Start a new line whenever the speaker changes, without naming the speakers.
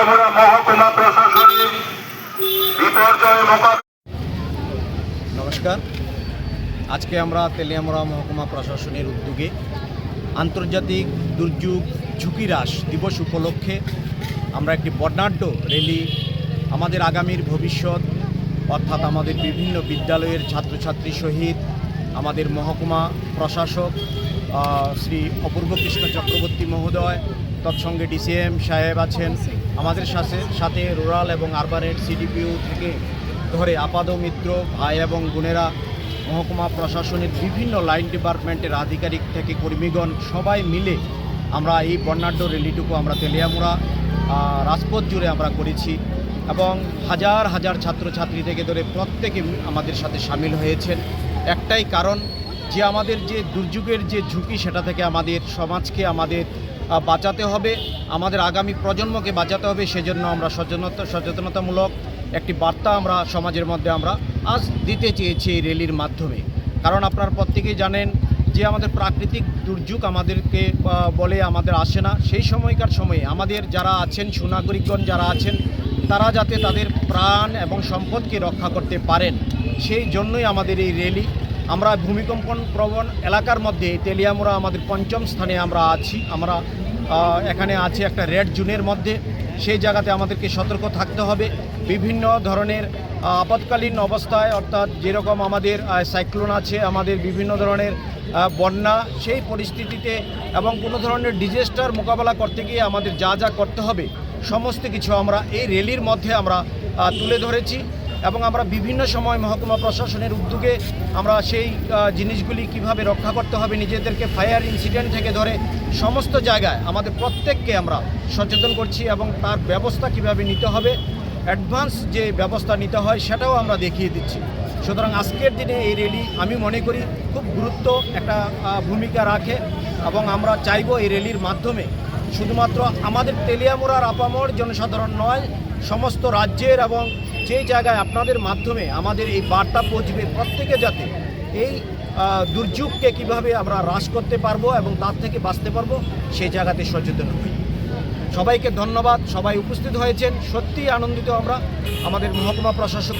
তেলিয়ামুড়া মহকুমা প্রশাসনিক বিপর্যয় মোকাবিলা।
নমস্কার, আজকে আমরা তেলিয়ামুড়া মহকুমা প্রশাসনের উদ্যোগে আন্তর্জাতিক দুর্যোগ ঝুঁকি হ্রাস দিবস উপলক্ষে আমরা একটি বর্ণাঢ্য র্যালি আমাদের আগামীর ভবিষ্যৎ অর্থাৎ আমাদের বিভিন্ন বিদ্যালয়ের ছাত্রছাত্রী সহিত আমাদের মহকুমা প্রশাসক শ্রী অপূর্ব কৃষ্ণ চক্রবর্তী মহোদয়, তৎসঙ্গে ডিসিএম সাহেব আছেন, আমাদের সাথে রুরাল এবং আরবানের সিডিপিও থেকে ধরে আপাদ মিত্র ভাই এবং বোনেরা, মহকুমা প্রশাসনের বিভিন্ন লাইন ডিপার্টমেন্টের আধিকারিক থেকে কর্মীগণ সবাই মিলে আমরা এই বর্ণাঢ্য র্যালিটুকু আমরা তেলিয়ামুড়া রাজপথ জুড়ে আমরা করেছি এবং হাজার হাজার ছাত্রছাত্রী থেকে ধরে প্রত্যেকে আমাদের সাথে সামিল হয়েছেন। একটাই কারণ যে আমাদের যে দুর্যোগের যে ঝুঁকি সেটা থেকে আমাদের সমাজকে আমাদের বাঁচাতে হবে, আমাদের আগামী প্রজন্মকে বাঁচাতে হবে। সেজন্য আমরা সচেতনতামূলক একটি বার্তা আমরা সমাজের মধ্যে আমরা আজ দিতে চেয়েছি এই র্যালির মাধ্যমে। কারণ আপনারা প্রত্যেকেই জানেন যে আমাদের প্রাকৃতিক দুর্যোগ আমাদেরকে বলে আমাদের আসে না, সেই সময়কার সময়ে আমাদের যারা আছেন সুনাগরিকগণ যারা আছেন তারা যাতে তাদের প্রাণ এবং সম্পদকে রক্ষা করতে পারেন, সেই জন্যই আমাদের এই র্যালি। আমরা ভূমিকম্পন প্রবণ এলাকার মধ্যে তেলিয়ামুড়া আমাদের ৫ম স্থানে আমরা আছি। আমরা এখানে আছি একটা রেড জোনের মধ্যে। সেই জায়গাতে আমাদেরকে সতর্ক থাকতে হবে। বিভিন্ন ধরনের আপৎকালীন অবস্থায় অর্থাৎ যেরকম আমাদের সাইক্লোন আছে, আমাদের বিভিন্ন ধরনের বন্যা, সেই পরিস্থিতিতে এবং কোনো ধরনের ডিজাস্টার মোকাবেলা করতে গিয়ে আমাদের যা যা করতে হবে সমস্ত কিছু আমরা এই র্যালির মধ্যে আমরা তুলে ধরেছি এবং আমরা বিভিন্ন সময় মহকুমা প্রশাসনের উদ্যোগে আমরা সেই জিনিসগুলি কিভাবে রক্ষা করতে হবে নিজেদেরকে ফায়ার ইনসিডেন্ট থেকে ধরে সমস্ত জায়গায় আমাদের প্রত্যেককে আমরা সচেতন করছি এবং তার ব্যবস্থা কিভাবে নিতে হবে, অ্যাডভান্স যে ব্যবস্থা নিতে হয় সেটাও আমরা দেখিয়ে দিচ্ছি। সুতরাং আজকের দিনে এই র্যালি আমি মনে করি খুব গুরুত্ব একটা ভূমিকা রাখে এবং আমরা চাইব এই র্যালির মাধ্যমে শুধুমাত্র আমাদের তেলিয়ামুড়ার আপামর জনসাধারণ নয়, সমস্ত রাজ্যের এবং যেই জায়গায় আপনাদের মাধ্যমে আমাদের এই বার্তা পৌঁছবে প্রত্যেকে যাতে এই দুর্যোগকে কিভাবে আমরা হ্রাস করতে পারবো এবং তার থেকে বাঁচতে পারবো সেই জায়গাতে সচেতন হই। সবাইকে ধন্যবাদ, সবাই উপস্থিত হয়েছেন, সত্যিই আনন্দিত আমরা আমাদের মহকুমা প্রশাসক।